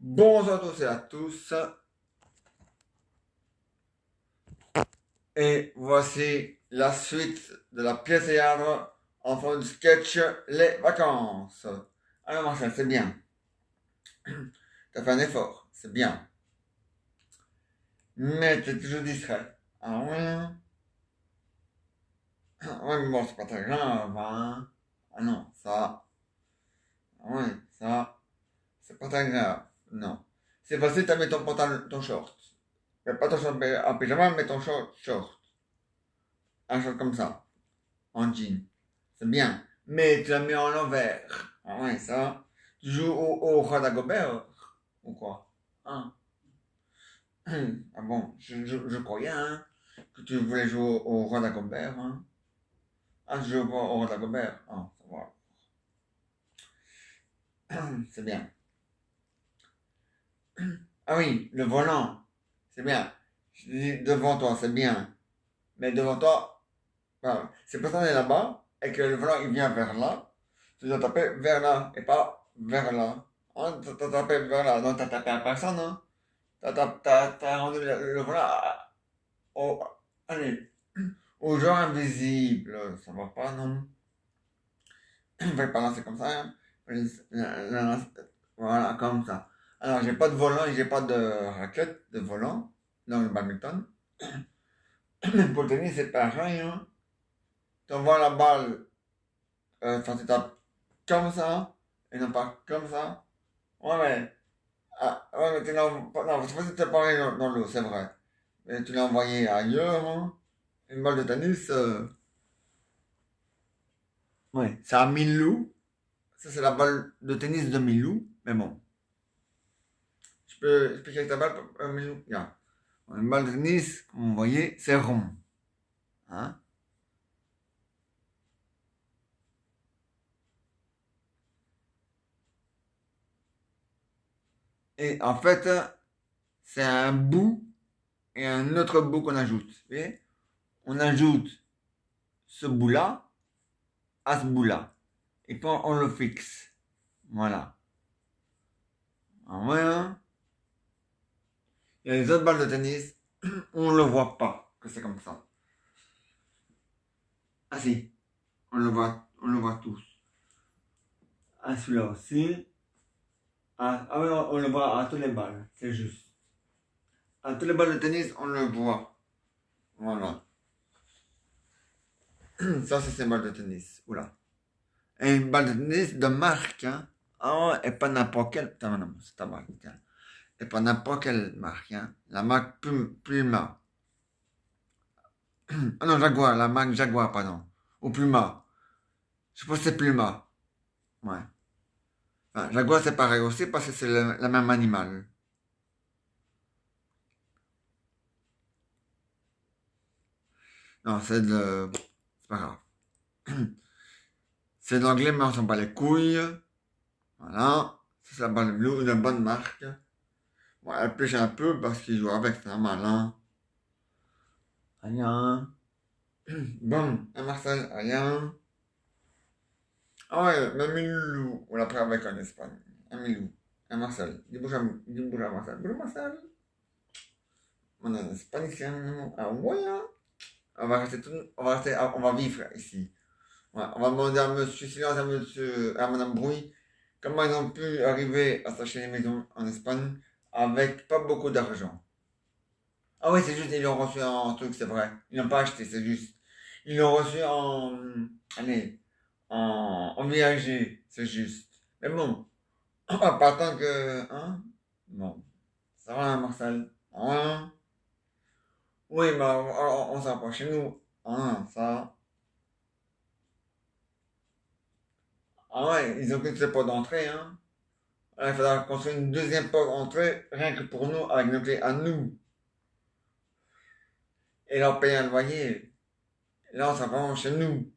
Bonjour à tous et à tous. Et voici la suite de la pièce théâtre en forme de sketch Les vacances. Alors Marcel, c'est bien. T'as fait un effort, c'est bien. Mais t'es toujours distrait. Ah ouais? Ouais, mais bon, c'est pas très grave, hein? Ah non, ça. Ah ouais, ça. C'est pas très grave. Non. C'est facile, t'as mis ton pantalon, ton short. Mais pas ton short en pyjama, mais ton short. Un short comme ça. En jean. C'est bien. Mais tu l'as mis en l'envers. Ah ouais, ça. Tu joues au roi d'Agobert ou quoi? Hein? Ah bon, je croyais hein, que tu voulais jouer au roi d'Agobert. Hein? Ah, tu joues au roi d'Agobert. Ah, ça va. C'est bien. Ah oui, le volant. C'est bien. Je dis devant toi, c'est bien. Mais devant toi, voilà. C'est parce qu'on est là-bas et que le volant il vient vers là. Tu dois taper vers là et pas vers là. Hein, t'as tapé vers là. Non, t'as tapé à personne. Hein. T'as rendu le volant au, allez, aux gens invisibles. Ça va pas, non? Il va pas lancer comme ça. Hein. Voilà, comme ça. Alors, j'ai pas de volant et j'ai pas de raquette de volant dans le badminton. Pour le tennis, c'est pareil. Hein. Tu envoies la balle, enfin, tu tapes comme ça et non pas comme ça. Ouais, mais, ouais, mais tu l'as, non, c'est pas si t'es pareil dans l'eau, c'est vrai. Mais tu l'as envoyé ailleurs. Hein. Une balle de tennis, ouais, c'est à Milou. Ça, c'est la balle de tennis de Milou. Mais bon, je peux expliquer ta balle, Milou. Regarde. Une balle de tennis, comme vous voyez, c'est rond. Hein? Et en fait, c'est un bout et un autre bout qu'on ajoute. Vous voyez? On ajoute ce bout-là à ce bout-là. Et puis on le fixe. Voilà. Ah ouais, hein? Et les autres balles de tennis, on ne le voit pas que c'est comme ça. Ah si, on le voit tous. Ah celui-là aussi. Ah oui, on le voit à tous les balles, c'est juste. À tous les balles de tennis, on le voit. Voilà. Ça, c'est ces balles de tennis. Oula. Et une balle de tennis de marque, hein. Ah ouais, et pas n'importe quelle. Attends, non, c'est ta marque, tiens. Et pas n'importe quelle marque, hein. La marque Puma. Ah non, Jaguar, la marque Jaguar, pardon. Ou Puma. Je pense que c'est Puma. Ouais. Enfin, Jaguar, c'est pareil aussi parce que c'est le même animal. Non, c'est de. C'est pas grave. C'est de l'anglais, mais on s'en bat les couilles. Voilà. Ça, c'est la balle bleue, une bonne marque. Bon, elle pêche un peu parce qu'il joue avec, c'est normal, hein. Rien. Bon, un Marcel, rien. Ah ouais, même Milou, on l'a pris avec en Espagne. Un Milou, un Marcel. Dis bonjour à Marcel. Bonjour Marcel. On est en Espagne ici, hein. Ah ouais, hein. On va rester on va vivre ici. Ouais, on va demander à Monsieur Silence, à Madame Brouille, comment ils ont pu arriver à s'acheter une maison en Espagne avec pas beaucoup d'argent. Ah oui, c'est juste, ils l'ont reçu en truc, c'est vrai. Ils l'ont pas acheté, c'est juste. Ils l'ont reçu en, allez, en viager, c'est juste. Mais bon, pas tant que, hein? Bon, ça va, hein, Marcel? Hein? Oui, bah, on s'en rapproche chez nous. Hein, ça. Ah ouais, ils ont que ce pas d'entrée, hein? Alors, il faudra construire une deuxième porte d'entrée, rien que pour nous, avec nos clés à nous. Et leur payer un loyer. Et là, on s'en va chez nous.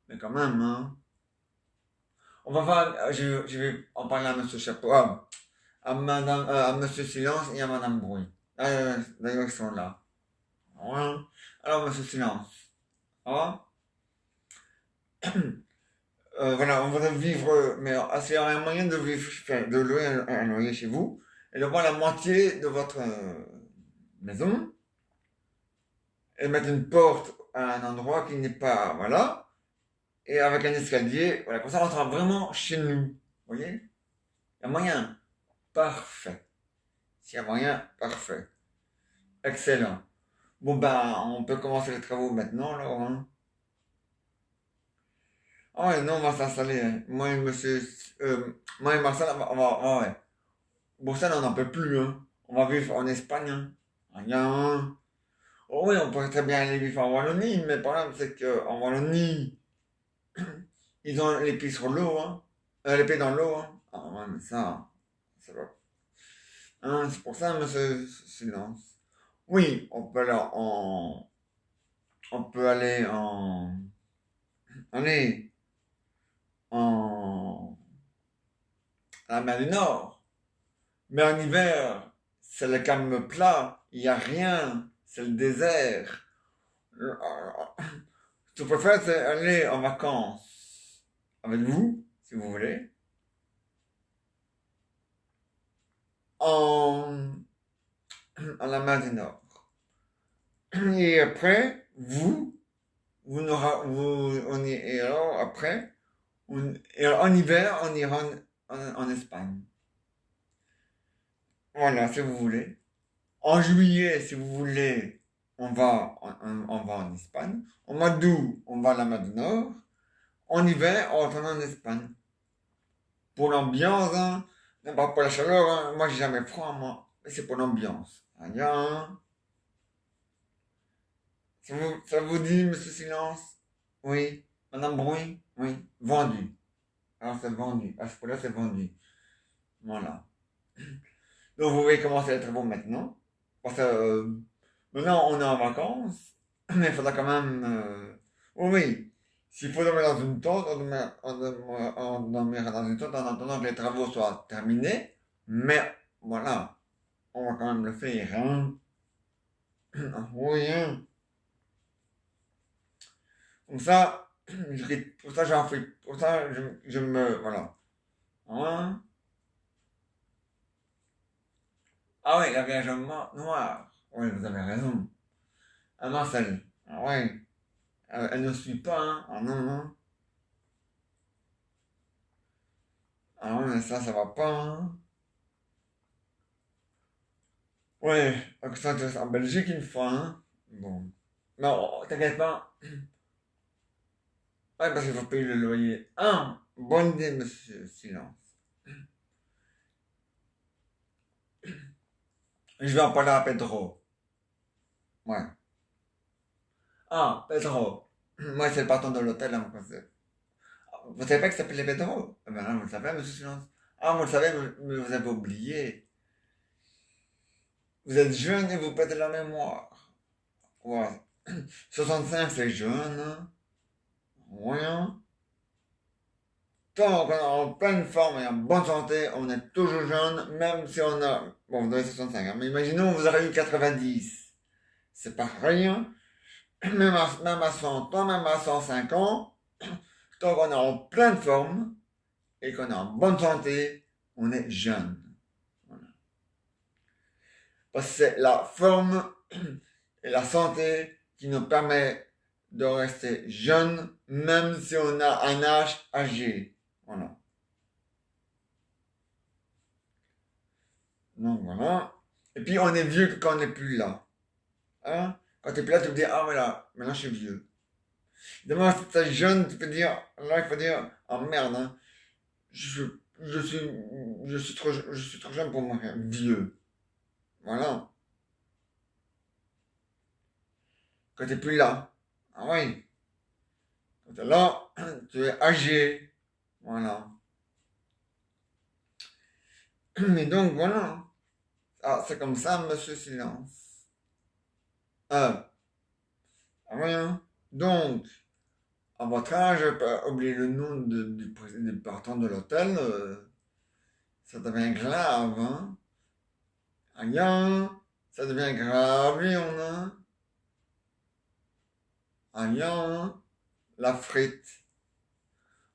Mais quand même, hein? On va voir, je vais en parler à Monsieur Chapeau, à Monsieur Silence et à Madame Bruy. D'ailleurs, ils sont là. Voilà. Alors, Monsieur Silence. Ah, voilà, on va vivre, mais s'il y a un moyen de vivre, enfin, de louer un loyer chez vous, et de prendre la moitié de votre maison et mettre une porte à un endroit qui n'est pas, voilà, et avec un escalier, voilà, comme ça on sera vraiment chez nous, vous voyez? Il y a moyen, parfait. S'il y a moyen, parfait. Excellent. Bon ben, on peut commencer les travaux maintenant, alors, hein. Ah ouais, non, on va s'installer, hein. Moi et Marcel, ah ouais. Bon, ça, on n'en peut plus, hein. On va vivre en Espagne, hein. Rien. Oh oui, on pourrait très bien aller vivre en Wallonie, mais le problème, c'est qu'en Wallonie, ils ont les pieds sur l'eau, hein. Les pieds dans l'eau, hein. Ah ouais, mais ça va. Hein, c'est pour ça, monsieur Silence. Oui, on peut aller allez, en, à la mer du Nord. Mais en hiver, c'est le calme plat, il n'y a rien, c'est le désert. Je préfère c'est aller en vacances avec vous, si vous voulez, en, en la mer du Nord. Et après, et alors après, et en hiver, on ira en Espagne. Voilà, si vous voulez. En juillet, si vous voulez, on va en Espagne. Au mois d'août, on va à la mer du Nord. En hiver, on retourne en Espagne. Pour l'ambiance, hein, non pas pour la chaleur, hein. Moi j'ai jamais froid, moi. Mais c'est pour l'ambiance. Rien, hein. Ça vous dit, monsieur Silence? Oui. Madame Bruy? Oui. Vendu. Alors c'est vendu. À ce point-là, c'est vendu. Voilà. Donc vous pouvez commencer les travaux maintenant. Parce que maintenant on est en vacances. Mais il faudra quand même. Oui, oui. S'il faut dormir dans une tente, on dormira dans une tente en attendant que les travaux soient terminés. Mais voilà, on va quand même le faire, hein. Oui, hein. Comme ça, pour ça j'en fais, pour ça je me, voilà. Hein? Ah oui, la Vierge Noire. Oui, vous avez raison. Ah Marcel. Ah oui. Elle ne suit pas, hein. Ah non, non. Ah ouais, mais ça va pas, hein. Ouais, ça en Belgique une fois, hein. Bon. Non, t'inquiète pas. Ouais, parce qu'il faut payer le loyer. Ah, bonne idée, monsieur Silence. Je vais en parler à Pedro. Ouais. Ah, Pedro. Moi, c'est le patron de l'hôtel, là, mon conseil. Vous savez pas qu'il s'appelait Pedro? Eh ben non, vous le savez, monsieur Silence. Ah, vous le savez, mais vous avez oublié. Vous êtes jeune et vous perdez la mémoire. Ouais. 65, c'est jeune, hein. Rien. Tant qu'on est en pleine forme et en bonne santé, on est toujours jeune, même si on a... Bon, vous avez 65 ans, mais imaginons vous aurez eu 90. C'est pas rien. Même à 100 ans, même à 105 ans, tant qu'on est en pleine forme et qu'on est en bonne santé, on est jeune. Voilà. Parce que c'est la forme et la santé qui nous permet de rester jeune, même si on a un âge âgé. Voilà. Donc voilà. Et puis on est vieux quand on n'est plus là. Hein? Quand tu es plus là, tu peux dire, ah voilà, maintenant je suis vieux. Demain, si tu es jeune, tu peux dire, là, il faut dire, ah merde, hein, je, je suis, je suis trop jeune pour mourir vieux. Voilà. Quand tu n'es plus là. Ah oui. Quand tu es là, tu es âgé. Voilà. Mais donc, voilà. Ah, c'est comme ça, monsieur Silence. Ah, ah oui, hein. Donc, à votre âge, oublier le nom du patron de l'hôtel, ça devient grave, hein. Aïe, ça devient grave, oui, on a. Aïe, la frite.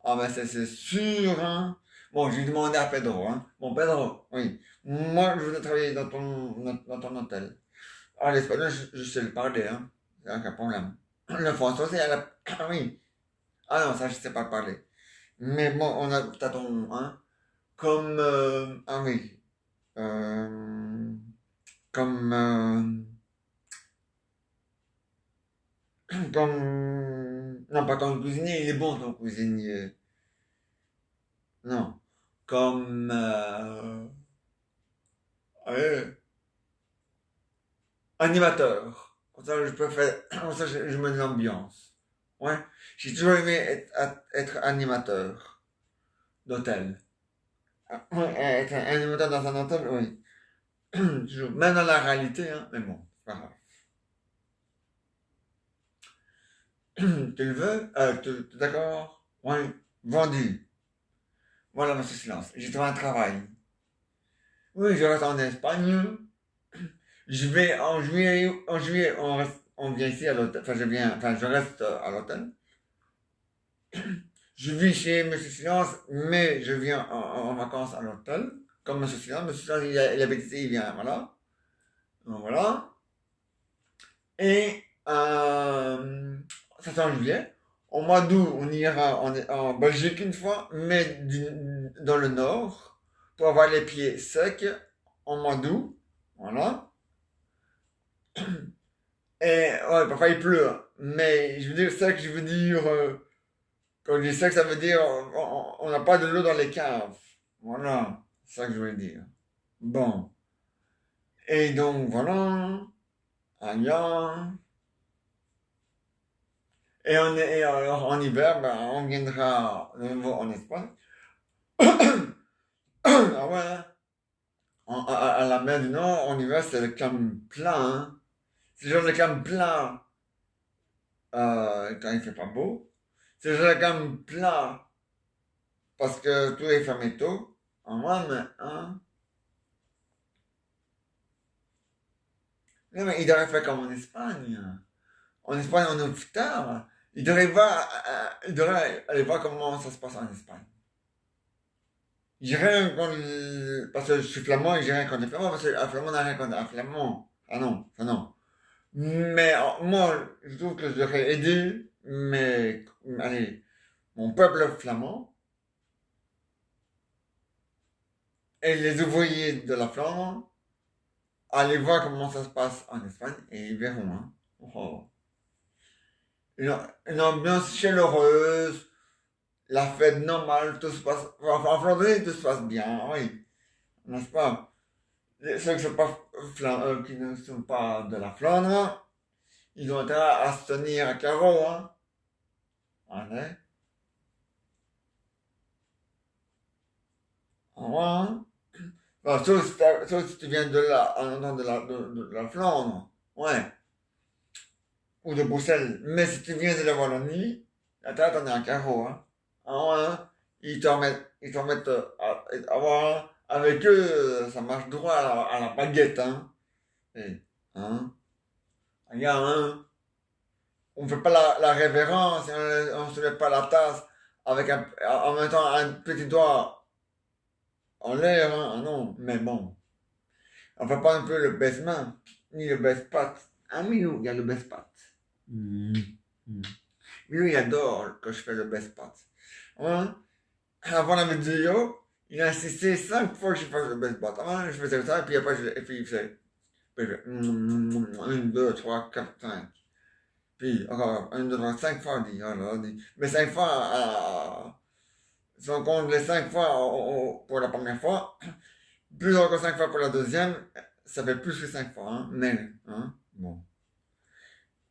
Ah ben c'est sûr, hein. Bon, j'ai demandé à Pedro, hein. Bon, Pedro, oui. Moi, je voudrais travailler dans ton hôtel. Ah, l'espagnol, je sais le parler, hein. C'est aucun problème. Le français, c'est ah oui. Ah non, ça, je sais pas parler. Mais bon, on a, tâton, hein. Comme, ah oui. Euh, comme, non, pas comme cuisinier, il est bon ton cuisinier. Non. Comme, ouais, animateur. Comme ça, je peux faire, comme ça, je mets de l'ambiance. Ouais. J'ai toujours aimé être animateur d'hôtel. Ah, ouais, être animateur dans un hôtel, oui. Toujours. Même dans la réalité, hein. Mais bon, c'est pas grave. Tu le veux? Tu d'accord? Oui. Vendu. Voilà, monsieur Silence. J'ai trouvé un travail. Oui, je reste en Espagne. Je vais en juillet, on vient ici à l'hôtel. Enfin, je reste à l'hôtel. Je vis chez Monsieur Silence, mais je viens en vacances à l'hôtel. Comme Monsieur Silence, il habite ici, il vient, voilà. Donc, voilà. Et ça c'est en juillet. Au mois d'août, on ira en Belgique une fois, mais dans le nord, pour avoir les pieds secs en mois d'août. Voilà. Et ouais, parfois il pleut, hein. Mais je veux dire sec, je veux dire, quand je dis sec, ça veut dire on n'a pas de l'eau dans les caves. Voilà, c'est ça que je veux dire. Bon. Et donc voilà, Aya. Et alors, en hiver, ben, on viendra de nouveau en Espagne. Ah ouais, hein. À la mer du Nord, en hiver, c'est le calme plein, hein. C'est genre le calme plein quand il fait pas beau. C'est genre le calme plein parce que tout est fermé tôt. En moi, mais, hein. Non, mais il devrait faire comme en Espagne. En Espagne, on ouvre tard. Il devrait aller voir comment ça se passe en Espagne. J'ai rien contre parce que je suis flamand et j'ai rien contre les flamands parce qu'un flamand n'a rien contre un flamand. Ah non, ça non. Mais moi, je trouve que je devrais aider allez, mon peuple flamand et les ouvriers de la Flandre à aller voir comment ça se passe en Espagne et ils verront, hein. Oh. Une ambiance chaleureuse, la fête normale, tout se passe, enfin, en Flandre, tout se passe bien, oui, n'est-ce pas? Ceux qui ne sont pas de la Flandre, ils ont intérêt à se tenir à carreau, hein. Allez. Hein. Enfin, sauf si tu viens de là, de la Flandre, ouais, ou de Bruxelles. Mais si tu viens de la Wallonie, là, t'en es à carreau, hein. Ah ouais, hein. Ils t'en mettent voilà. Avec eux, ça marche droit à la baguette, hein. Et, hein. Regarde, hein. On fait pas la révérence, on se lève pas la tasse avec en même temps un petit doigt en l'air, hein. Ah non, mais bon. On fait pas un peu le baisse-main, ni le baisse-patte. Ah oui, il y a le baisse-patte. Mm. Mm. Lui, il adore que je fais le baisse-patte. Hein? Avant la vidéo, il a insisté 5 fois que je fasse le baisse-patte. Avant, je faisais ça, et puis après, et puis il faisait. Puis je fais 1, 2, 3, 4, 5. Puis encore 1, 2, 3, 5 fois, dit. Alors, dit. Mais 5 fois, si on compte les 5 fois pour la première fois, plus encore 5 fois pour la deuxième, ça fait plus que 5 fois, hein. Mais, hein, bon.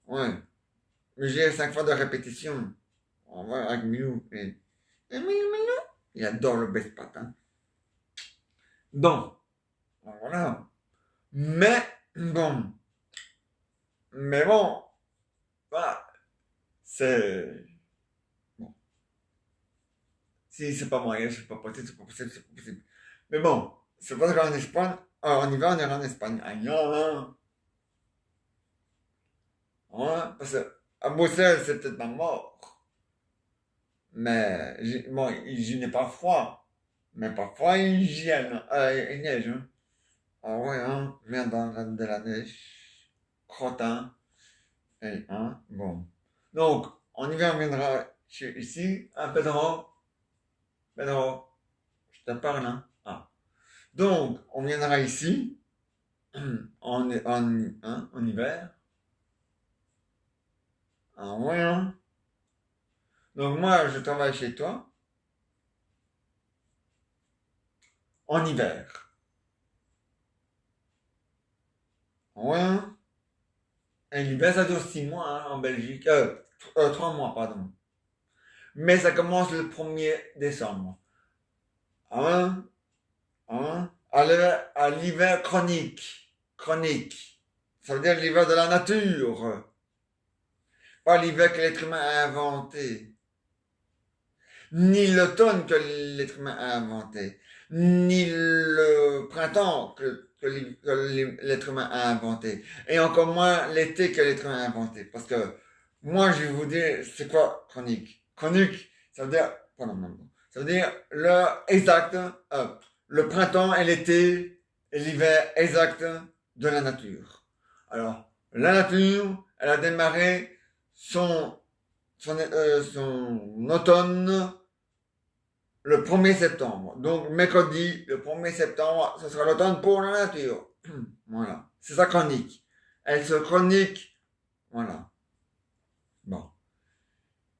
Ouais. Mais j'ai 5 fois de répétition. On va avec Milou. Et Milou, il adore le best pat, hein. Bon. Voilà. Mais, bon. Mais bon. Voilà. C'est. Bon. Si c'est pas moyen, c'est pas possible, c'est pas possible, c'est pas possible. Mais bon. C'est pas qu'en Espagne. En hiver, on ira en Espagne. Aïe, ouais, parce que à Bruxelles, c'est peut-être pas mort. Mais bon, j'y n'ai pas froid. Mais parfois, il gèle, il neige, hein. Ah ouais, hein, viens dans de la neige, crottin, et, hein, bon. Donc, en hiver, on viendra ici, hein, Pedro, Pedro, je te parle, hein. Ah. Donc, on viendra ici, en hiver, ah ouais, hein. Donc, moi, je travaille chez toi, en hiver, ah ouais, hein. Et l'hiver, ça dure 6 mois, hein, en Belgique, 3 mois, pardon. Mais ça commence le 1er décembre. Hein? Hein? À l'hiver chronique. Chronique. Ça veut dire l'hiver de la nature. Pas l'hiver que l'être humain a inventé. Ni l'automne que l'être humain a inventé. Ni le printemps que l'être humain a inventé. Et encore moins l'été que l'être humain a inventé. Parce que moi, je vais vous dire, c'est quoi chronique? Chronique, ça veut dire, pardon, non, non. Ça veut dire l'heure exacte, le printemps et l'été et l'hiver exact de la nature. Alors, la nature, elle a démarré son, son automne le 1er septembre. Donc, mercredi, le 1er septembre, ce sera l'automne pour la nature. Voilà. C'est sa chronique. Elle se chronique. Voilà. Bon.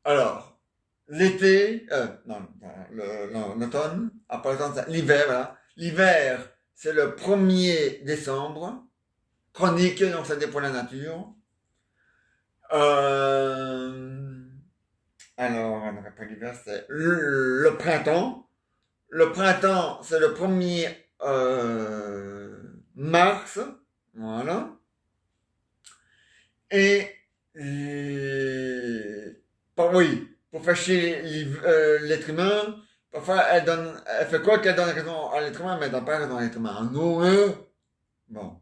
Alors, l'été, non, l'automne, après l'automne, l'hiver, voilà. L'hiver, c'est le 1er décembre. Chronique, donc ça dépend de la nature. Euh, alors, après l'hiver, c'est le printemps. Le printemps, c'est le 1er mars. Voilà. Et, oui, pour faire chier l'être humain, parfois elle fait quoi qu'elle donne raison à l'être humain, mais elle donne pas raison à l'être humain. Non, bon,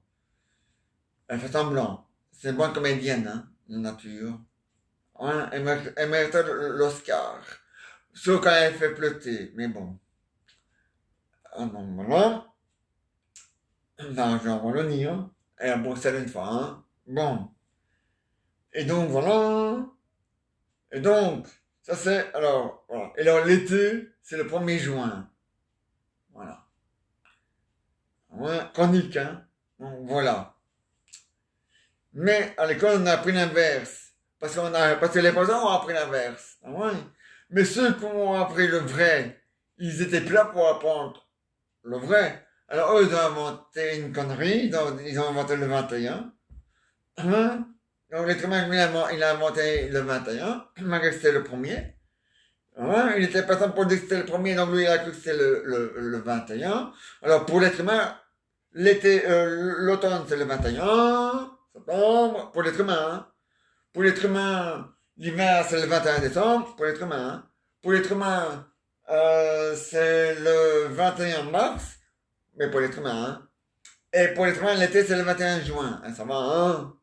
elle fait semblant. C'est une bonne comédienne, hein, la nature. Ouais, elle mérite l'Oscar. Sauf quand elle fait pleuter, mais bon. Ah non, voilà. Dans en Wallonie, hein. Et à Bruxelles une fois, hein. Bon. Et donc, voilà. Et donc, ça c'est, alors, voilà. Et alors, l'été, c'est le 1er juin. Voilà. Ouais, chronique, hein. Donc, voilà. Mais à l'école, on a appris l'inverse. Parce que les professeurs ont appris l'inverse. Ah ouais. Mais ceux qui ont appris le vrai, ils étaient là pour apprendre le vrai. Alors eux, ils ont inventé une connerie, ils ont inventé le 21. Hein? Donc l'être humain, lui, il a inventé le 21, malgré que c'était le premier. Hein? Il était personne pour dire que c'était le premier, donc lui, il a cru que c'était le 21. Alors pour l'être humain, l'automne, c'est le 21 septembre, pour l'être humain. Hein? Pour l'être humain, l'hiver, c'est le 21 décembre, pour l'être humain. Hein? Pour l'être humain, c'est le 21 mars, mais pour l'être humain. Hein? Et pour l'être humain, l'été, c'est le 21 juin. Hein, ça va, hein?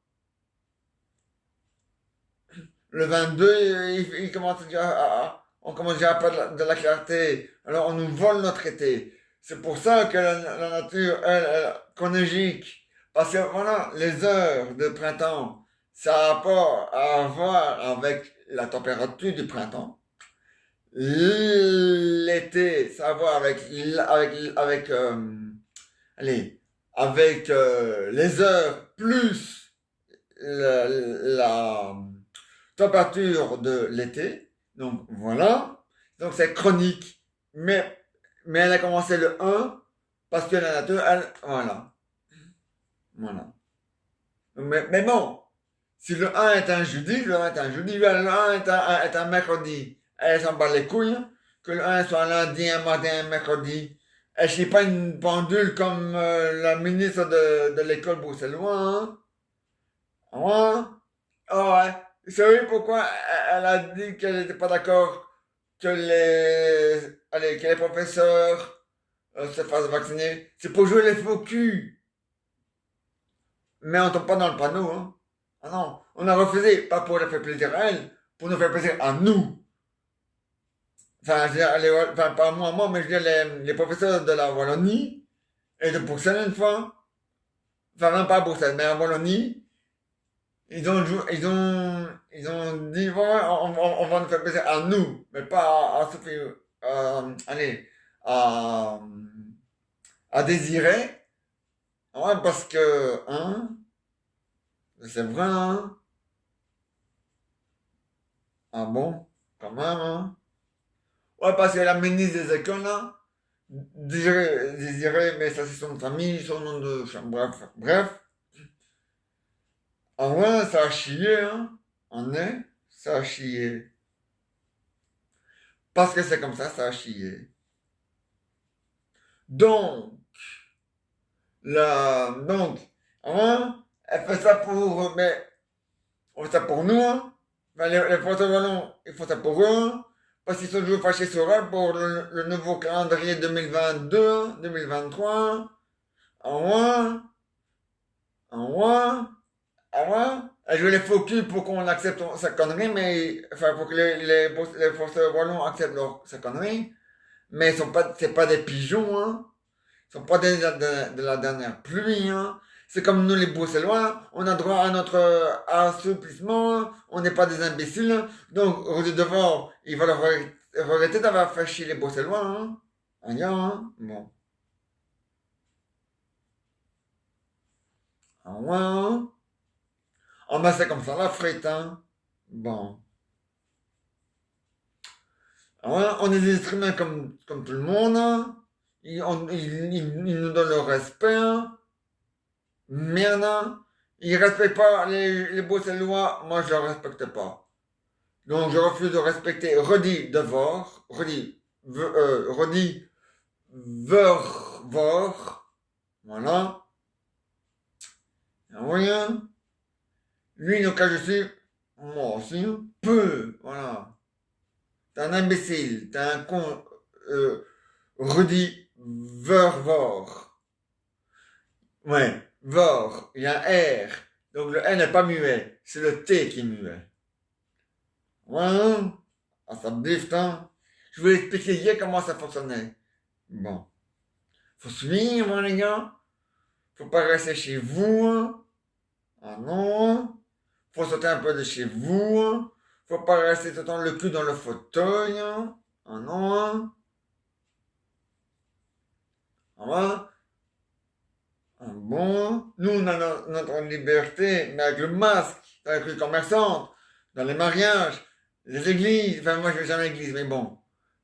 Le 22, il commence déjà on commence déjà à perdre de la clarté. Alors on nous vole notre été. C'est pour ça que la nature, elle chronologique. Parce que voilà, les heures de printemps, ça n'a pas à voir avec la température du printemps. L'été, ça a à voir allez, avec les heures plus la température de l'été. Donc voilà. Donc c'est chronique. Mais elle a commencé le 1 parce que la nature, elle, voilà. Voilà. Mais bon, si le 1 est un jeudi, le 1 est un jeudi, le 1 est un mercredi. Elle s'en bat les couilles, hein, que le 1 soit un lundi, un mardi, un mercredi. Elle n'est pas une pendule comme la ministre de l'école bruxelloise. Hein. Ouais. Ah ouais. Vous savez pourquoi elle a dit qu'elle n'était pas d'accord que les professeurs se fassent vacciner? C'est pour jouer les faux culs. Mais on tombe pas dans le panneau, hein. Ah non, on a refusé, pas pour leur faire plaisir à elle, pour nous faire plaisir à nous. Enfin, je veux dire, enfin pas moi, mais je veux dire les professeurs de la Wallonie et de Bruxelles une fois. enfin même pas à Bruxelles, mais à Wallonie, ils ont dit, ouais, on va nous faire plaisir à nous, mais pas à Sophie, allez, à, à Désiré, ouais, parce que, hein, c'est vrai, hein, ah bon, quand même, hein, ouais, parce que la ministre des écoles, là, Désiré, mais ça c'est son nom de famille, son nom de, enfin, bref, ah ouais, ça a chié, hein, on est, ça a chié, parce que c'est comme ça a chié. Donc, donc, hein, elle fait ça pour, mais, on fait ça pour nous, hein. Enfin, les porteurs ballons, ils font ça pour eux, hein. Parce qu'ils sont toujours fâchés sur elle pour le nouveau calendrier 2022, 2023. Ah ouais, ah ouais, ah ouais. Elle joue les faux culs pour qu'on accepte sa connerie, mais, enfin, pour que les porteurs ballons acceptent sa connerie. Mais ils sont pas, c'est pas des pigeons, hein. Ils sont pas de la dernière pluie, hein. C'est comme nous les Bruxellois, on a droit à notre assouplissement, on n'est pas des imbéciles. Hein. Donc, Roger Devant, il va leur arrêter d'avoir fait chier les Bruxellois, hein. Hein. Bon. Ah ouais, hein. Ah ben c'est comme ça la frite, hein. Bon. Ah ouais, on est des êtres humains comme tout le monde, hein. Ils nous donnent le respect, hein. Merde, hein. Ils respectent pas les Bruxellois, moi je les respecte pas. Donc je refuse de respecter redit devoir, redit vervor, voilà. Oui, hein. Lui, dans le cas je suis, moi aussi, hein. Peu, voilà. T'es un imbécile, t'es un con, redit vervor. Ouais, vor, il y a un R. Donc le N n'est pas muet, c'est le T qui est muet. Ouais, ah, ça me drift, hein. Je vous ai expliqué hier comment ça fonctionnait. Bon. Faut suivre, hein, les gars. Faut pas rester chez vous, hein. Ah non. Faut sauter un peu de chez vous, hein. Faut pas rester tout le temps le cul dans le fauteuil, hein. Ah non, hein. Ah ouais. Ah bon. Nous, on a notre liberté, mais avec le masque, dans les rues commerçantes, dans les mariages, les églises. Enfin, moi, je vais jamais à l'église, mais bon.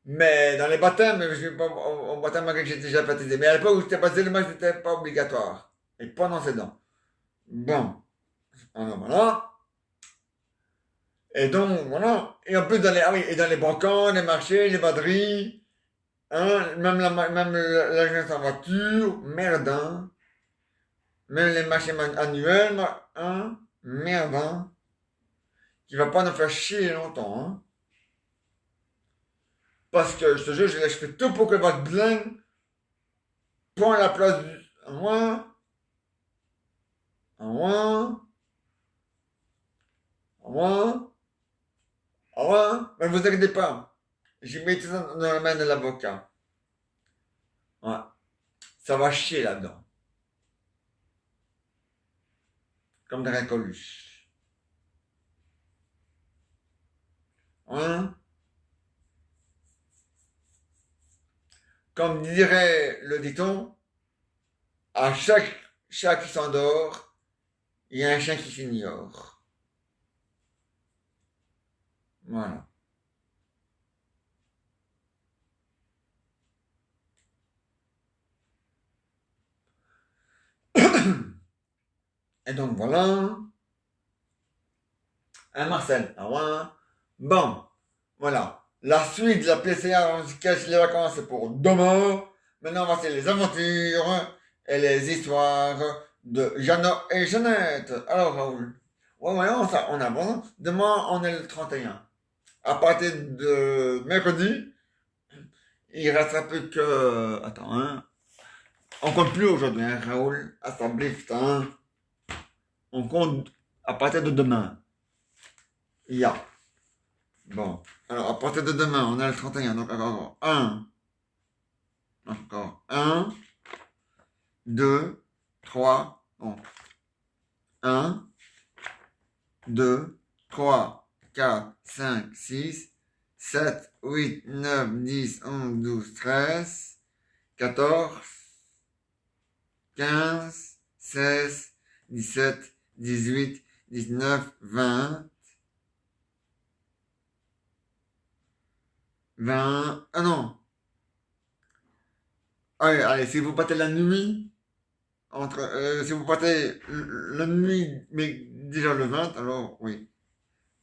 Mais dans les baptêmes, je vais pas au baptême malgré que j'étais déjà baptisé. Mais à l'époque où j'étais baptisé, le masque n'était pas obligatoire. Et pendant ces dents. Bon. Alors voilà. Et donc, voilà. Et en plus, ah oui, et dans les bancans, les marchés, les braderies, hein, même l'agence en voiture, merde, hein. Même les marchés annuels, hein, merde, hein. Qui va pas nous faire chier longtemps, hein. Parce que, je te jure, je fais tout pour que votre blingue prenne la place du, moi, moi, moi, mais vous inquiétez pas. J'ai mis tout ça dans la main de l'avocat. Ouais. Ça va chier là-dedans. Comme des récoluches. Hein? Comme dirait le dicton, à chaque chat qui s'endort, il y a un chien qui s'ignore. Voilà. Et donc voilà. Hein, Marcel? Ah ouais. Bon. Voilà. La suite de la PCA on se cache les vacances c'est pour demain. Maintenant, on va voir les aventures et les histoires de Jeannot et Jeannette. Alors, Raoul. Ouais, on avance. Demain, on est le 31. À partir de mercredi, il restera plus que... Attends, hein. On compte plus aujourd'hui, hein, Raoul. À sa blift, hein. On compte à partir de demain. Il y a. Bon. Alors, à partir de demain, on est le 31. Donc, encore encore 1, 2, 3, Bon. 1, 2, 3, 4, 5, 6, 7, 8, 9, 10, 11, 12, 13, 14, 15, 16, 17, 18, 19, 20, 20, ah non. Allez, si vous partez la nuit, si vous partez la nuit, mais déjà le 20, alors oui.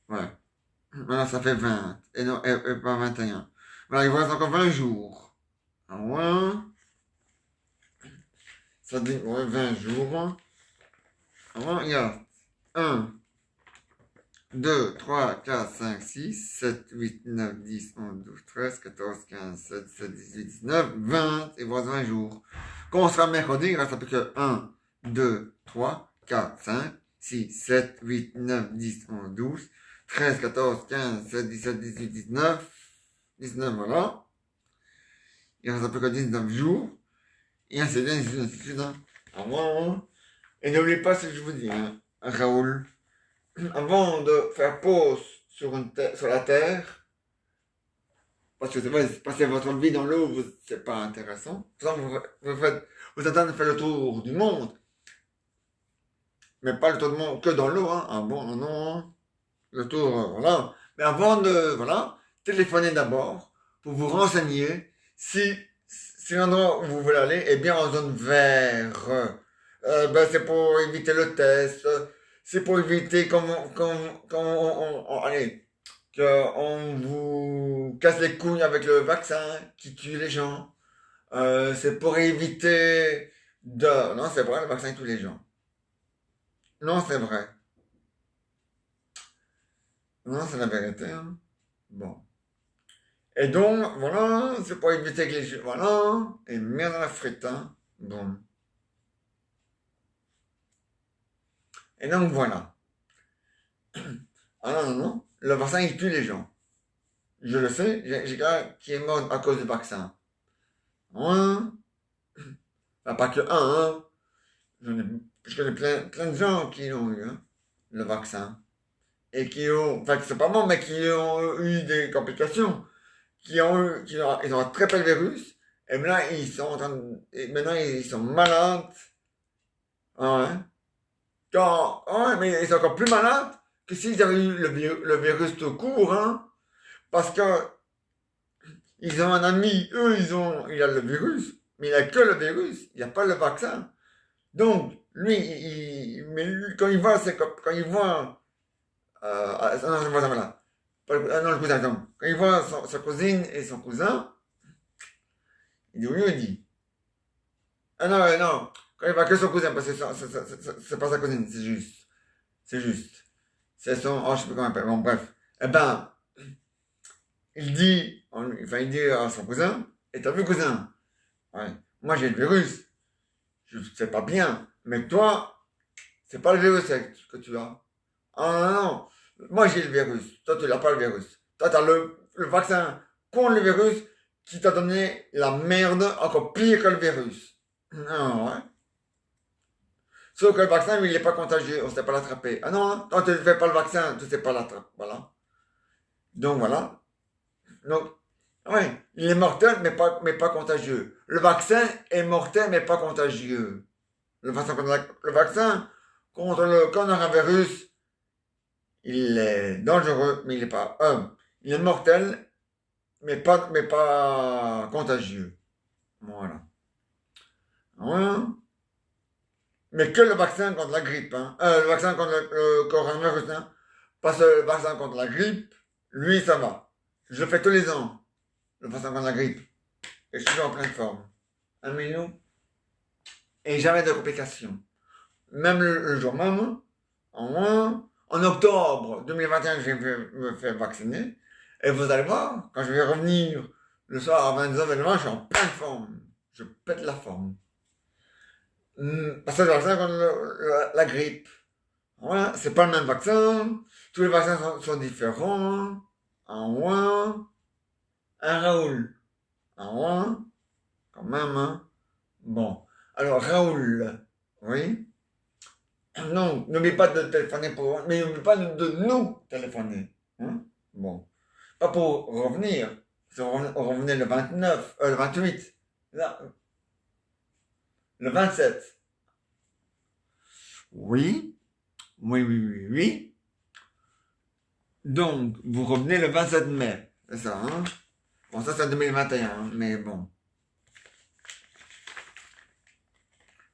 Ouais. Voilà, ça fait 20. Et non, et pas 21. Voilà, il vous reste encore 20 jours. Ah ouais. Ça dit, ouais, 20 jours. Ah ouais, regarde. 1, 2, 3, 4, 5, 6, 7, 8, 9, 10, 11, 12, 13, 14, 15, 16, 17, 18, 19, 20. Il vous reste 20 jours. Quand on sera mercredi, il reste plus que 1, 2, 3, 4, 5, 6, 7, 8, 9, 10, 11, 12, 13, 14, 15, 16, 17, 18, 19, 19, voilà. Il reste plus que 19 jours. Et ainsi de suite, ainsi de suite, hein. Ah, bon. Et n'oubliez pas ce que je vous dis, hein, Raoul. Avant de faire pause sur, sur la Terre, parce que c'est vrai, passer votre vie dans l'eau, c'est pas intéressant. Par exemple, vous êtes en train de faire le tour du monde, mais pas le tour du monde que dans l'eau, hein. Ah bon, non, non. Le tour, voilà. Mais avant de, voilà, téléphonez d'abord pour vous renseigner si l'endroit où vous voulez aller est bien en zone vert. Ben, c'est pour éviter le test. C'est pour éviter allez, qu'on vous casse les couilles avec le vaccin qui tue les gens. C'est pour éviter de... Non, c'est vrai, le vaccin tue les gens. Non, c'est vrai. Non, c'est la vérité, hein. Bon. Et donc, voilà, c'est pour éviter que les gens... Voilà. Et merde dans la frite, hein. Bon. Et donc, voilà. Ah non, non, non. Le vaccin, il tue les gens. Je le sais, j'ai quelqu'un qui est mort à cause du vaccin. Hein? Enfin, pas que un, hein. Je connais plein de gens qui l'ont eu, hein, le vaccin. Et qui ont, enfin, c'est pas moi, mais qui ont eu des complications. Ils ont attrapé le virus. Et maintenant, maintenant, ils sont malades. Ah ouais. Ouais, mais ils sont encore plus malades que s'ils avaient eu le virus tout court, hein. Parce que ils ont un ami, eux, il a le virus, mais il a que le virus, il n'a pas le vaccin. Donc, lui, mais lui, quand il voit, quand il voit, non, je vois ça, voilà. Non, le cousin, non. Quand il voit sa cousine et son cousin, il dit oui, il dit. Ah non, non, quand il voit que son cousin, parce que c'est pas sa cousine, c'est juste. C'est juste. C'est son, oh, je sais plus comment il appelle, bon, bref. Eh ben, il dit à son cousin, et t'as vu, cousin? Ouais. Moi, j'ai le virus. Je sais pas bien. Mais toi, c'est pas le virus que tu as. Ah non, non. Moi, j'ai le virus. Toi, tu n'as pas le virus. Toi, tu as le vaccin contre le virus qui t'a donné la merde encore pire que le virus. Non, ouais. Sauf que le vaccin, il n'est pas contagieux. On ne sait pas l'attraper. Ah non, hein. Toi, tu ne fais pas le vaccin, tu ne sais pas l'attraper. Voilà. Donc, voilà. Donc, ouais, il est mortel, mais pas contagieux. Le vaccin est mortel, mais pas contagieux. Le vaccin contre le coronavirus, il est dangereux, mais il n'est pas homme. Il est mortel, mais pas contagieux. Voilà. Voilà. Mais que le vaccin contre la grippe, hein. Le vaccin contre le coronavirus, hein. Parce que le vaccin contre la grippe, lui, ça va. Je le fais tous les ans, le vaccin contre la grippe. Et je suis en pleine forme. Un million. Et jamais de complications. Même le jour même, en octobre 2021, je vais me faire vacciner. Et vous allez voir, quand je vais revenir le soir à 22h, je suis en pleine forme. Je pète la forme. Parce que c'est le vaccin contre la grippe. Voilà, c'est pas le même vaccin. Tous les vaccins sont différents. En moins, un Raoul. En moins, quand même, hein. Bon. Alors, Raoul, oui. Non, n'oublie pas de téléphoner pour, mais n'oublie pas de nous téléphoner. Hein? Bon. Pas pour revenir. Si on revenait le 29, le 28. Là, le 27. Oui, oui, oui, oui, oui. Donc, vous revenez le 27 mai. C'est ça, hein? Bon, ça, c'est 2021, hein, mais bon.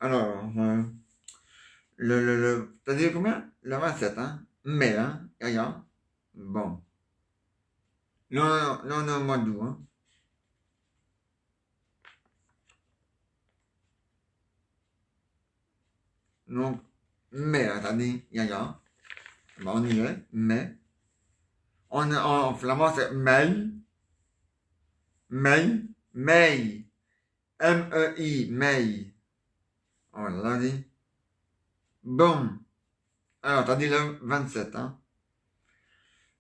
Alors, t'as dit combien? Le 27, hein? Mai, hein? Regarde. Bon. Non, non, non, non, mois d'août, hein? Donc, mai, hein, t'as dit, regarde. Bon, on y est, mai. En flamand, c'est mei, mei, mei. M-E-I, mei. On l'a dit. Bon. Alors, t'as dit le 27, hein?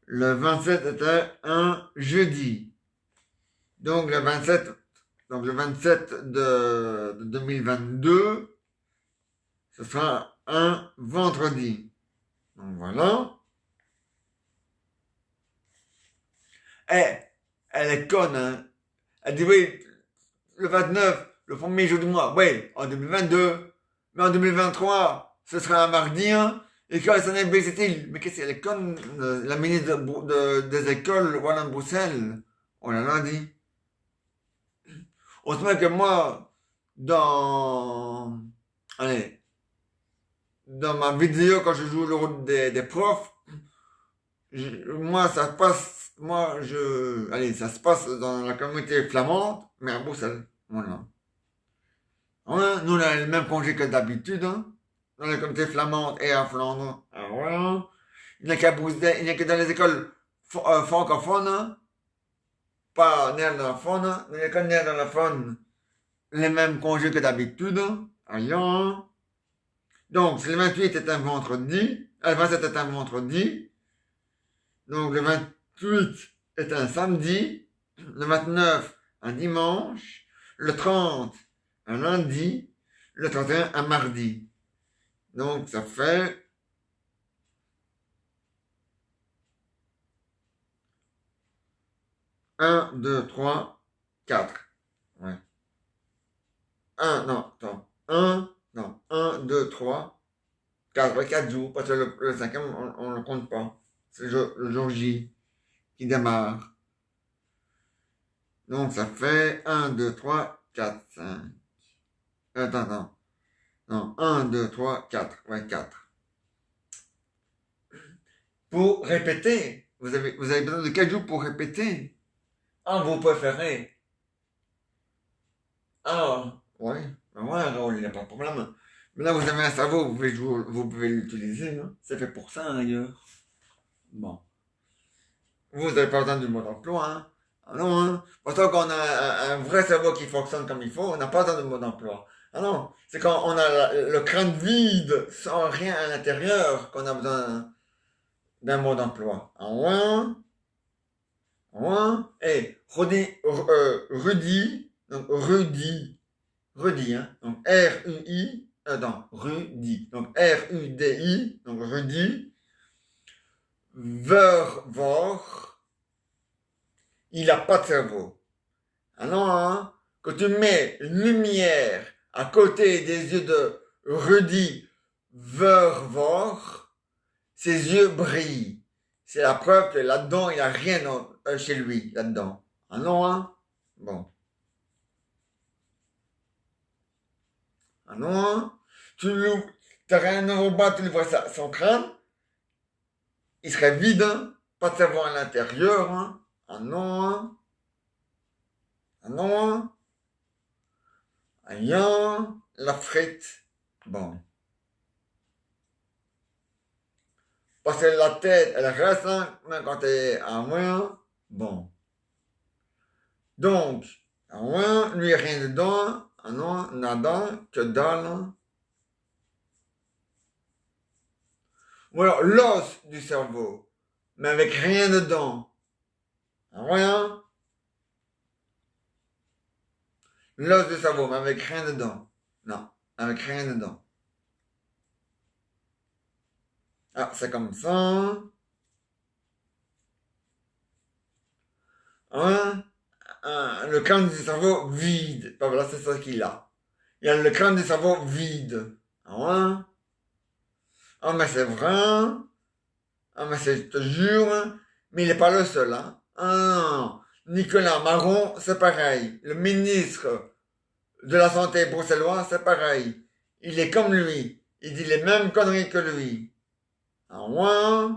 Le 27 était un jeudi. Donc, le 27 de 2022, ce sera un vendredi. Donc, voilà. Eh, elle est conne, hein? Elle dit, oui, le 29, le premier jour du mois, oui, en 2022. Mais en 2023, ce sera un mardi, hein? Et quand ça n'est il mais qu'est-ce qu'elle est conne, la ministre des écoles, voilà, Bruxelles. On l'a dit. On se met que moi, dans, allez, dans ma vidéo, quand je joue le rôle des profs, moi, ça passe, allez, ça se passe dans la communauté flamande, mais à Bruxelles. Voilà. Ouais, nous, on a le même congé que d'habitude, hein, dans la communauté flamande et à Flandre. Ah, voilà. Il n'y a qu'à Bruxelles, il n'y a que dans les écoles francophones, hein, pas néerlandophones, hein, dans les écoles néerlandophones, les mêmes congés que d'habitude. Ailleurs. Donc, le 28 est un vendredi. Le 27 est un vendredi. Donc, le 28 est un samedi. Le 29, un dimanche. Le 30, un lundi. Le 31, un mardi. Donc, ça fait 1, 2, 3, 4. Ouais. Non, attends. Non, 1, 2, 3, 4. Ouais, 4 jours, parce que le cinquième, on ne le compte pas. C'est le jour J qui démarre. Donc, ça fait 1, 2, 3, 4, 5. Attends. Non, 1, 2, 3, 4. Ouais, 4. Pour répéter, vous avez besoin de 4 jours pour répéter. Un vous préférez. Alors, ouais, ben voilà, il n'y a pas de problème. Mais là, vous avez un cerveau, vous pouvez l'utiliser, hein. C'est fait pour ça, d'ailleurs. Bon. Vous n'avez pas besoin du mode emploi, hein. Ah non, hein. Pourtant, quand on a un vrai cerveau qui fonctionne comme il faut, on n'a pas besoin de mode emploi. Ah non, c'est quand on a le crâne vide, sans rien à l'intérieur, qu'on a besoin d'un mode emploi. Ah ouais, et Rudy, donc Rudy, hein, donc R-U-I, non, Rudy, donc R-U-D-I, donc Rudy, Vervor, il a pas de cerveau. Ah non, hein, quand tu mets une lumière à côté des yeux de Rudy Vervor, ses yeux brillent. C'est la preuve que là-dedans, il n'y a rien chez lui, là-dedans. Ah non, hein? Bon. Ah non, hein? Tu l'ouvres, t'aurais un robot, tu lui vois son crâne, il serait vide, hein? Pas de cerveau à l'intérieur, hein? Ah non, hein? Ah non, hein? Aïe, la frite. Bon. Parce que la tête, elle reste, hein, même quand t'es à moins. Bon. Donc, à moins, lui, rien dedans. Ah non, nada, que dalle, hein. Ou alors l'os du cerveau, mais avec rien dedans. Rien. L'os du cerveau, mais avec rien dedans. Non, avec rien dedans. Ah, c'est comme ça. Hein? Le crâne du cerveau vide. Ben voilà, c'est ça qu'il a. Il a le crâne du cerveau vide. Hein? Ah, mais c'est vrai. Ah, mais c'est, je te jure. Mais il n'est pas le seul, hein. Ah, non. Nicolas Marron, c'est pareil. Le ministre de la Santé bruxellois, c'est pareil. Il est comme lui. Il dit les mêmes conneries que lui. Ah, ouais.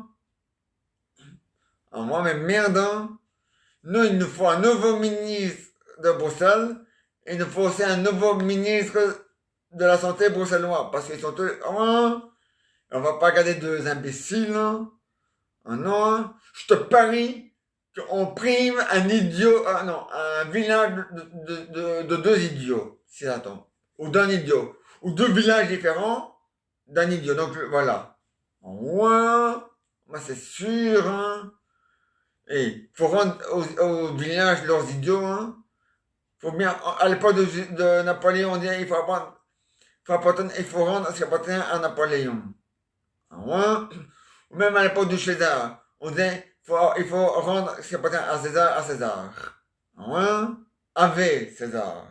Ah, moi, mais merde, hein. Nous, il nous faut un nouveau ministre de Bruxelles. Et il nous faut aussi un nouveau ministre de la Santé bruxellois. Parce qu'ils sont tous... Oh, on va pas garder deux imbéciles. Hein. Ah non, hein. Je te parie qu'on prime un idiot... Ah non, un village de deux idiots. Si attends. Ou d'un idiot. Ou deux villages différents d'un idiot. Donc voilà. Ouais, moi c'est sûr. Hein. Et faut rendre aux villages leurs idiots, hein. Faut bien, à l'époque de Napoléon, on disait, il faut rendre ce qui appartient à Napoléon. Ah ouais. Ou même à l'époque du César, on disait, il faut rendre ce qui appartient à César, à César. Ah ouais. Ave César.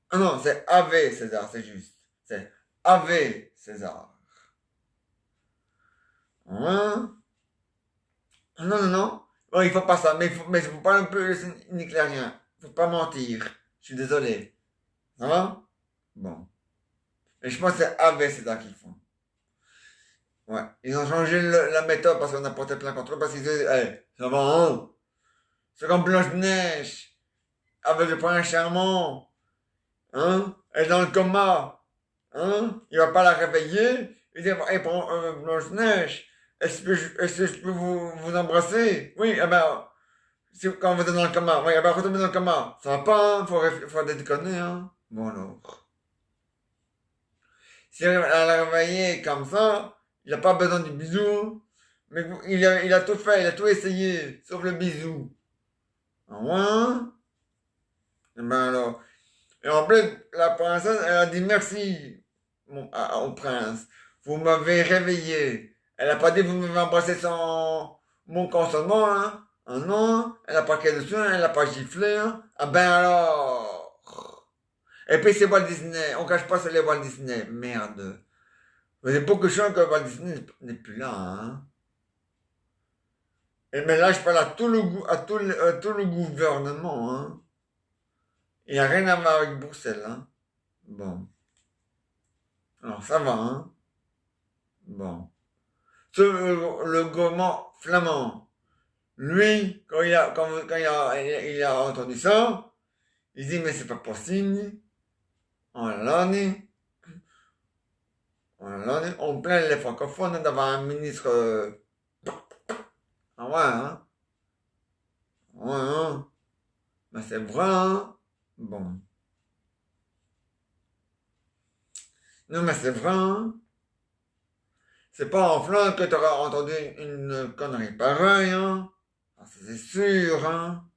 Ah non, c'est Ave César, c'est juste. C'est Ave César. Ah ouais. Ah non, non, non. Bon, il faut pas ça, mais faut pas un peu niquer rien. Faut pas mentir. Je suis désolé. Ça va? Bon. Et je pense que c'est avec César qu'ils font. Ouais. Ils ont changé la méthode parce qu'on a porté plein contre eux parce qu'ils disaient, hey, ça va, hein? C'est comme Blanche-Neige. Avec le prince charmant. Hein? Elle est dans le coma. Hein? Il va pas la réveiller. Il dit, hey, Blanche-Neige, est-ce que je peux vous embrasser? Oui, eh ben, quand vous êtes dans le coma, oui, eh ben, retournez dans le coma. Ça va pas, hein? Faut déconner, hein? Bon, alors. Si elle l'a réveillé comme ça, il n'a pas besoin du bisou. Mais il a tout fait, il a tout essayé, sauf le bisou. Ah ouais? Et ben alors. Et en plus, la princesse, elle a dit merci au prince. Vous m'avez réveillé. Elle n'a pas dit vous m'avez embrassé sans mon consentement, hein? Ah non, elle n'a pas crié dessus, hein, elle n'a pas giflé, hein? Ah ben alors. Et puis c'est Walt Disney, on cache pas c'est les Walt Disney, merde. C'est beaucoup de choses que Walt Disney n'est plus là, hein. Et mais là, je parle à tout le gouvernement, hein. Il n'y a rien à voir avec Bruxelles, hein. Bon. Alors, ça va, hein. Bon. Le gouvernement flamand, lui, il a entendu ça, il dit, mais c'est pas possible. Oh là là, on plaint les francophones d'avoir un ministre, ah ouais, hein. Ouais, hein. Mais c'est vrai, hein. Bon. Non, mais c'est vrai, hein. C'est pas en Flandre que t'auras entendu une connerie pareille, hein. Ah, ça, c'est sûr, hein.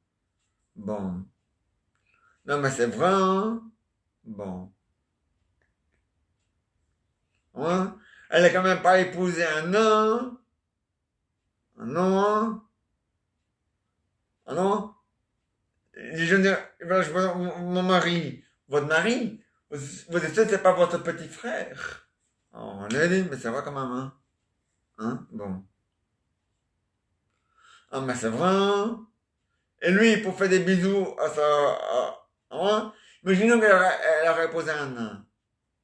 Bon. Non, mais c'est vrai, hein. Bon. Ouais. Elle a quand même pas épousé un nain. Un non, hein. Ah non. Je veux dire, mon mari, votre mari, vous êtes sûr que c'est pas votre petit frère? Oh, on l'a dit, mais c'est vrai quand même, hein. Hein? Bon. Ah, mais c'est vrai, hein. Et lui, pour faire des bisous à sa... hein? Imaginons elle aurait posé un nain,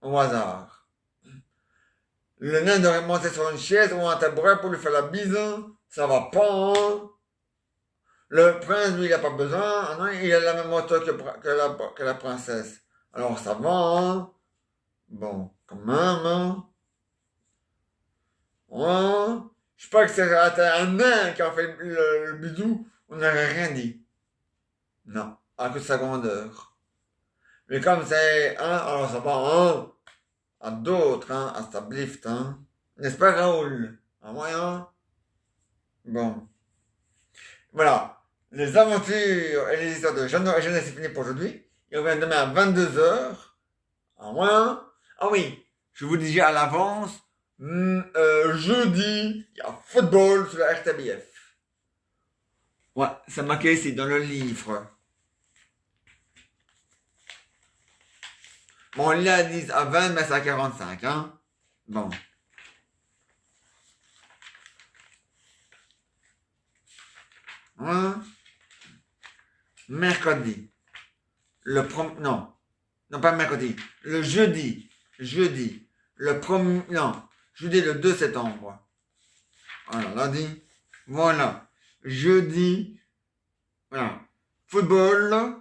au hasard. Le nain devrait monter sur une chaise ou un tabouret pour lui faire la bise. Ça va pas, hein? Le prince, lui, il a pas besoin. Ah non, il a la même hauteur que la princesse. Alors, ça va, hein? Bon, quand même, hein? Ouais. Je sais pas que c'était un nain qui a fait le bisou. On n'aurait rien dit. Non, à cause de sa grandeur. Mais comme c'est, hein, alors ça va, hein, à d'autres, hein, à Stablift, hein. N'est-ce pas, Raoul? À moyen? Bon. Voilà. Les aventures et les histoires de jeunesse, c'est fini pour aujourd'hui. Il revient demain à 22 heures. À moins. Ah oui, je vous dis à l'avance, Jeudi, il y a football sur la RTBF. Ouais, c'est marqué ici dans le livre. Bon, là, ils disent à 20, mais c'est à 45, hein. Bon. Hein? Mercredi. Non. Non, pas mercredi. Le jeudi. Jeudi. Non. Jeudi le 2 septembre. Voilà, lundi. Voilà. Jeudi. Voilà. Football.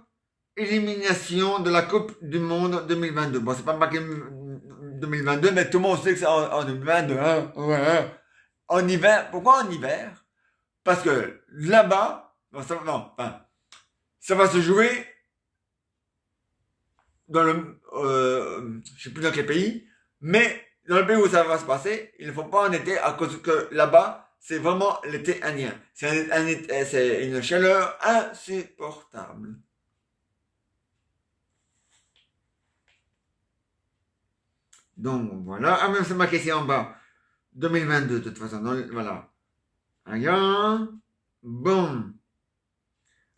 Élimination de la Coupe du Monde 2022. Bon, c'est pas marqué 2022, mais tout le monde sait que c'est en 2022. Hein? Ouais, hein. En hiver. Pourquoi en hiver? Parce que là-bas, bon, non, enfin, ça va se jouer dans je sais plus dans quel pays, mais dans le pays où ça va se passer, il ne faut pas en été à cause que là-bas, c'est vraiment l'été indien. C'est une chaleur insupportable. Donc voilà, ah même c'est marqué ici en bas, 2022 de toute façon, donc, voilà. Regarde, bon.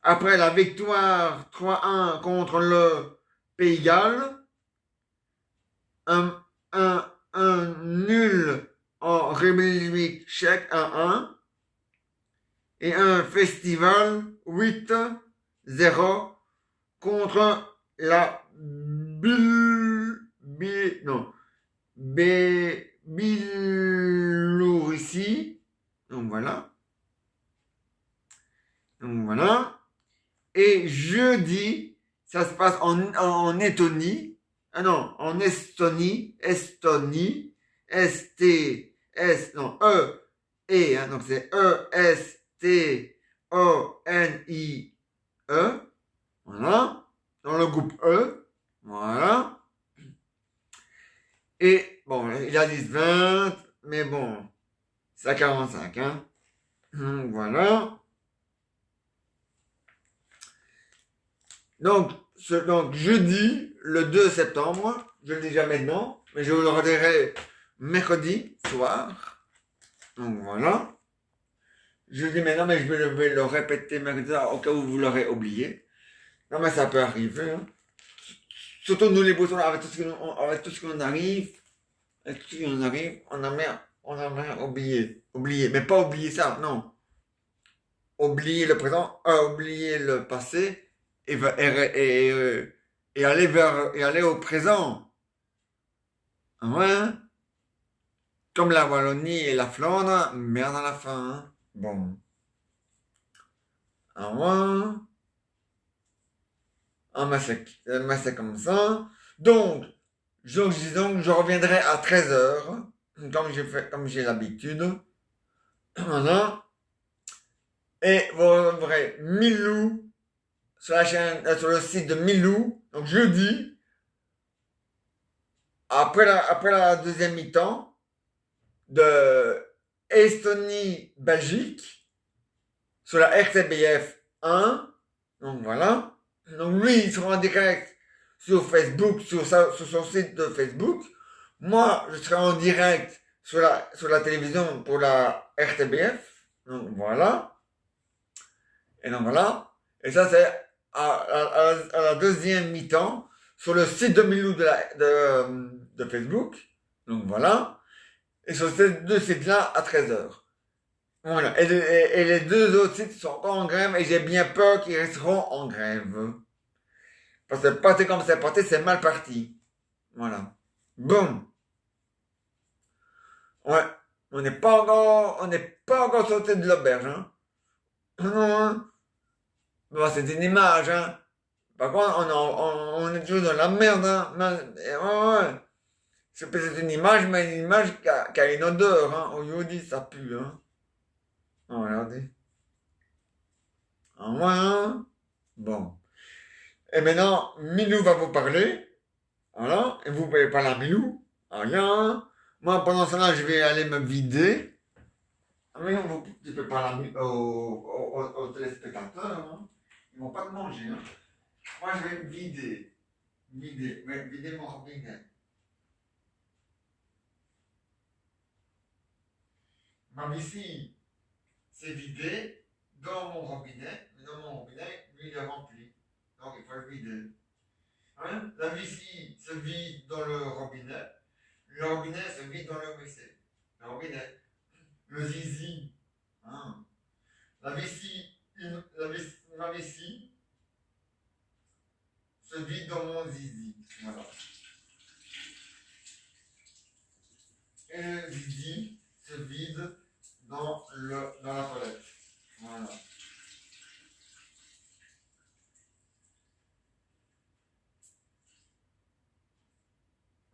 Après la victoire 3-1 contre le Pays de Galles, un, un nul en République tchèque 1-1 et un festival 8-0 contre la non, Biélorussie. Donc voilà. Donc voilà. Et jeudi, ça se passe en Estonie. Ah non, en Estonie. Estonie. Non, hein, donc c'est Estonie. Voilà. Dans le groupe E. Voilà. Et bon, il a dit 20, mais bon, c'est à 45, hein. Voilà. Donc jeudi, le 2 septembre, je le dis déjà maintenant, mais je vous le redirai mercredi soir. Donc voilà. Je le dis maintenant, mais je vais le répéter mercredi au cas où vous l'aurez oublié. Non, mais ça peut arriver. Hein. Surtout nous les boutons, avec tout ce qu'on arrive, on a bien oublié. Oublié, mais pas oublier ça, non. Oublier le présent, oublier le passé et aller au présent. Ouais. Comme la Wallonie et la Flandre, merde à la fin. Hein. Bon. Ah ouais. Mais c'est comme ça. Donc, je reviendrai à 13h, comme j'ai l'habitude. Voilà. Et vous verrez Milou sur la chaîne, sur le site de Milou. Donc jeudi, après la deuxième mi-temps de Estonie-Belgique sur la RTBF 1. Donc voilà. Donc lui, il sera en direct sur Facebook, sur son site de Facebook. Moi, je serai en direct sur la télévision pour la RTBF. Donc voilà. Et donc voilà. Et ça, c'est à la deuxième mi-temps sur le site de Milou de Facebook. Donc voilà. Et sur ces deux sites-là à 13h. Voilà. Et les deux autres sites sont encore en grève et j'ai bien peur qu'ils resteront en grève. Parce que parti comme c'est parti, c'est mal parti. Voilà. Bon. Ouais. On n'est pas encore sorti de l'auberge, hein. Non, hein. Bon, c'est une image, hein. Par contre, on est toujours dans la merde, hein. Ouais. C'est peut-être une image, mais une image qui a une odeur, hein. Aujourd'hui, ça pue, hein. Oh, regardez. Ah ouais, hein. Bon. Et maintenant, Milou va vous parler. Voilà. Et vous pouvez parler à Milou. Rien. Moi, pendant cela, je vais aller me vider. Ah, mais non, tu peux parler aux téléspectateurs. Hein. Ils vont pas te manger. Hein. Moi, je vais me vider. Vider mon robinet. ma vessie s'est vidée dans mon robinet, mais dans mon robinet, lui, il est rempli. Donc, il faut le vider. Hein? La vessie se vide dans le robinet se vide dans le WC. Le robinet. Le zizi. Hein? La vessie, ma vessie se vide dans mon zizi. Voilà. Et le zizi se vide dans la toilette. Voilà.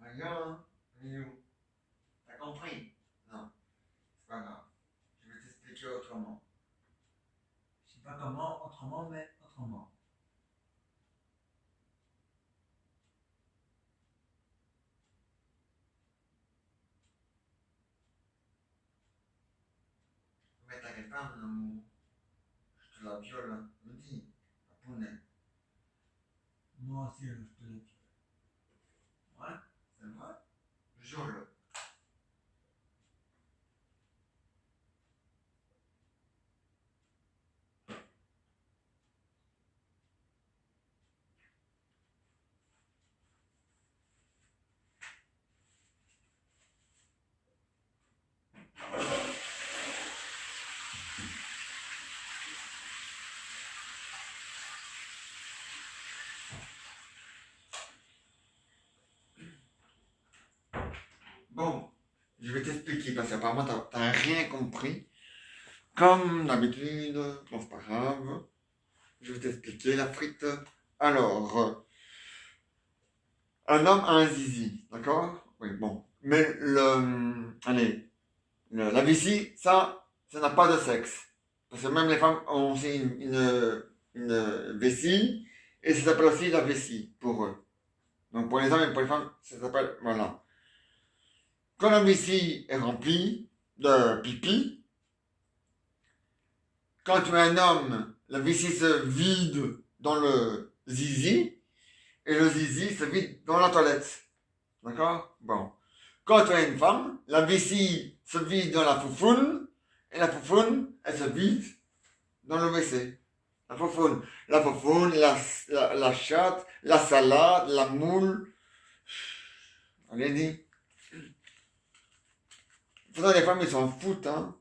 Regarde, Milou. T'as compris? Non, c'est pas grave. Je vais t'expliquer autrement. Je sais pas comment, autrement, mais autrement. Mais t'inquiète pas, mon amour. Je te la viole, hein. Me dis, papounet. Moi aussi, je te le dis. Ouais. C'est vrai? Jure-le. Bon, je vais t'expliquer parce qu'apparemment t'as rien compris. Comme d'habitude, bon c'est pas grave. Je vais t'expliquer la frite. Alors, un homme a un zizi, d'accord? Oui, bon. Mais allez, la vessie, ça n'a pas de sexe. Parce que même les femmes ont aussi une vessie, et ça s'appelle aussi la vessie pour eux. Donc pour les hommes et pour les femmes, ça s'appelle, voilà. Quand la vessie est remplie de pipi, quand tu es un homme, la vessie se vide dans le zizi, et le zizi se vide dans la toilette. D'accord? Bon. Quand tu es une femme, la vessie se vide dans la foufoune, et la foufoune, elle se vide dans le WC. La foufoune, la chatte, la salade, la moule. Allez, dit. Pourtant, les femmes, ils s'en foutent, hein.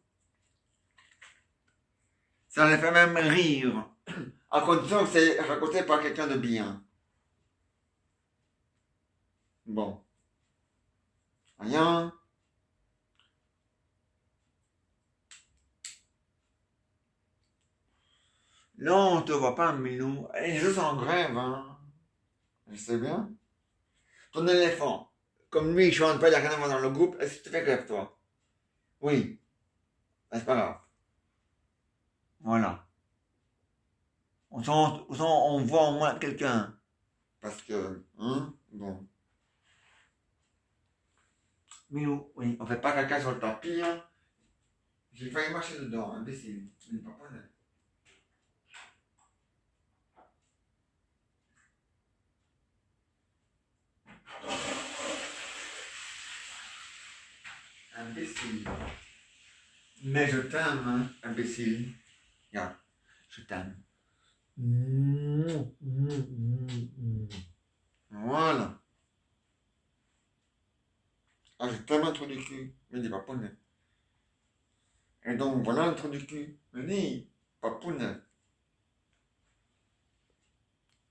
Ça les fait même rire. À condition que c'est raconté par quelqu'un de bien. Bon. Rien. Non, on te voit pas, Milou. Elle est juste en grève, hein. Je sais bien. Ton éléphant. Comme lui, il chante pas, il n'y a rien à voir dans le groupe. Est-ce que tu fais grève, toi? Oui. Ben, c'est pas grave. Voilà. On voit au moins quelqu'un. Parce que, hein, bon. Milou, oui, on fait pas caca sur le tapis, hein. J'ai failli marcher dedans, imbécile. Il n'est pas honnête. Imbécile. Mais je t'aime, hein, imbécile. Regarde, je t'aime. Voilà. Ah, je t'aime un trou du cul. Mais dis pas poney. Et donc, voilà un trou du cul. Mais dis, pas poney.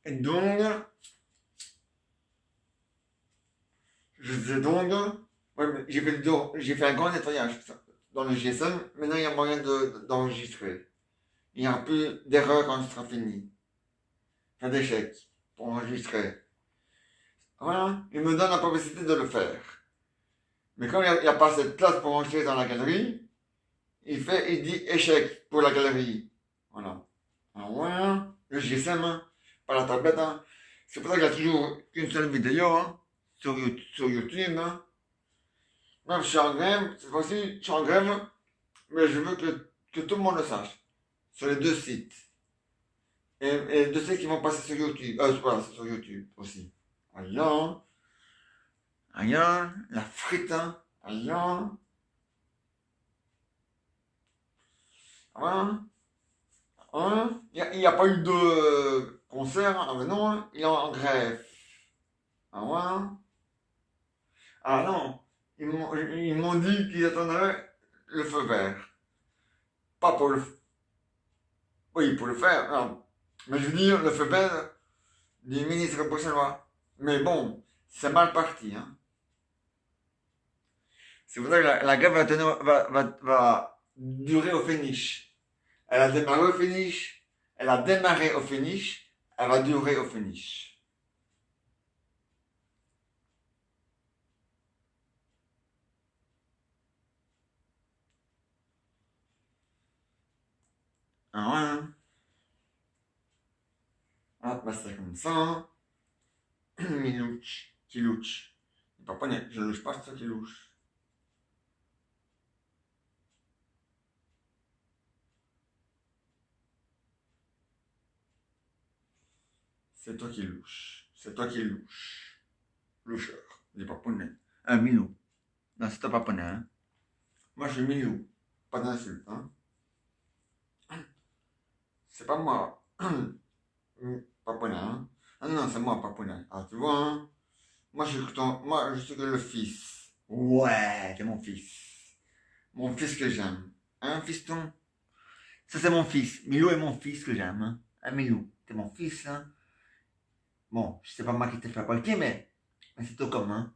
Et donc, je disais donc, ouais, mais j'ai fait un grand nettoyage dans le GSM. Maintenant, il y a moyen d'enregistrer. Il n'y aura plus d'erreur quand ce sera fini. Enfin, d'échec pour enregistrer. Voilà, il me donne la possibilité de le faire. Mais quand il n'y a pas assez de place pour enregistrer dans la galerie, il dit échec pour la galerie. Voilà. Alors voilà, le GSM, hein, pas la tablette. Hein. C'est pour ça qu'il y a toujours qu'une seule vidéo hein, sur YouTube. Hein. Même je suis en grève, cette fois-ci, je suis en grève, mais je veux que tout le monde le sache. Sur les deux sites. Et les deux sites qui vont passer sur YouTube. Voilà, c'est sur YouTube aussi. Voilà. Rien, la frite, hein. Rien. Voilà. Hein? Il n'y a pas eu de concert, ah ben non, il est en grève. Ah voilà. Ah non, ils m'ont dit qu'ils attendraient le feu vert. Pas pour le... Oui, pour le faire, non. Mais je veux dire, le feu vert du ministre bruxellois. Mais bon, c'est mal parti, hein. C'est pour ça que la grève va durer au finish. Elle a démarré au finish, elle a démarré au finish, elle va durer au finish. Ah ouais, hein. Ah, bah c'est comme ça, hein. Milouch, qui louche. Papa, je louche pas, c'est toi qui louche. C'est toi qui louche. C'est toi qui louche. Loucheur. Des paponnets. Un Milou. Non, c'est toi paponnet, hein. Moi, je suis Milou. Pas d'insulte, hein. C'est pas moi. Paponnet, hein. Ah non, c'est moi, paponnet. Ah, tu vois, hein. Moi, je suis que le fils. Ouais, c'est mon fils. Mon fils que j'aime. Hein, fiston? Ça, c'est mon fils. Milou est mon fils que j'aime, hein. Hein, Milou, t'es mon fils, hein. Bon, je sais pas moi qui t'ai fait appliquer, mais c'est tout comme, hein.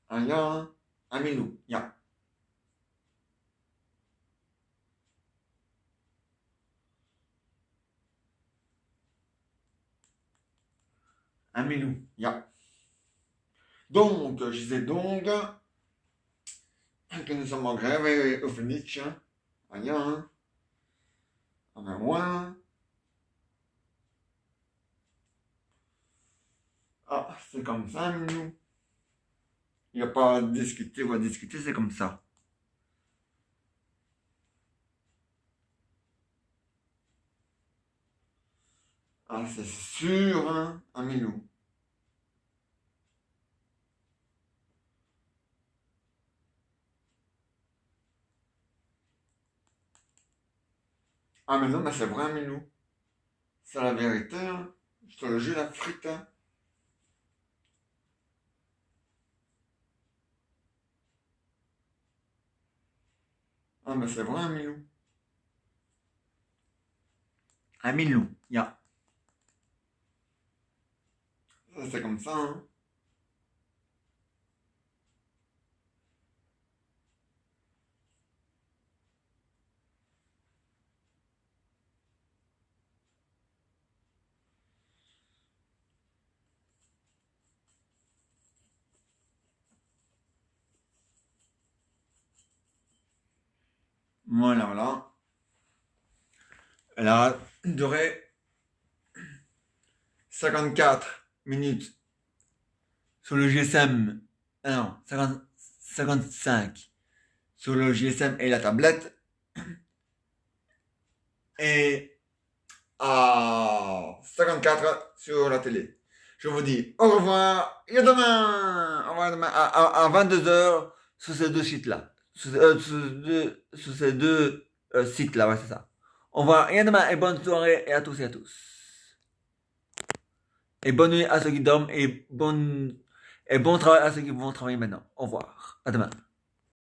Un ya, un Milou, ya. Un Milou, ya. Donc, je disais donc que nous sommes en grève et au finish, hein. Un ya, hein. Un moi. Ah, c'est comme ça, Milou. Il n'y a pas à discuter ou à discuter, c'est comme ça. Ah, c'est sûr, hein, un Milou. Ah, mais non, mais c'est vrai, un Milou. C'est la vérité, hein. Je te le jure, la frite, hein. Ah, mais c'est vrai, un Milou. Un Milou, ya. Ça, c'est comme ça, hein. Voilà, voilà. Elle a duré 54 minutes sur le GSM. Ah non, 55 sur le GSM et la tablette. Et à 54 sur la télé. Je vous dis au revoir et à demain. Au revoir demain à 22h sur ces deux sites-là. Sur ces deux sites-là, ouais, c'est ça. Au revoir et à demain et bonne soirée et à tous et à tous. Et bonne nuit à ceux qui dorment et bon travail à ceux qui vont travailler maintenant. Au revoir. À demain.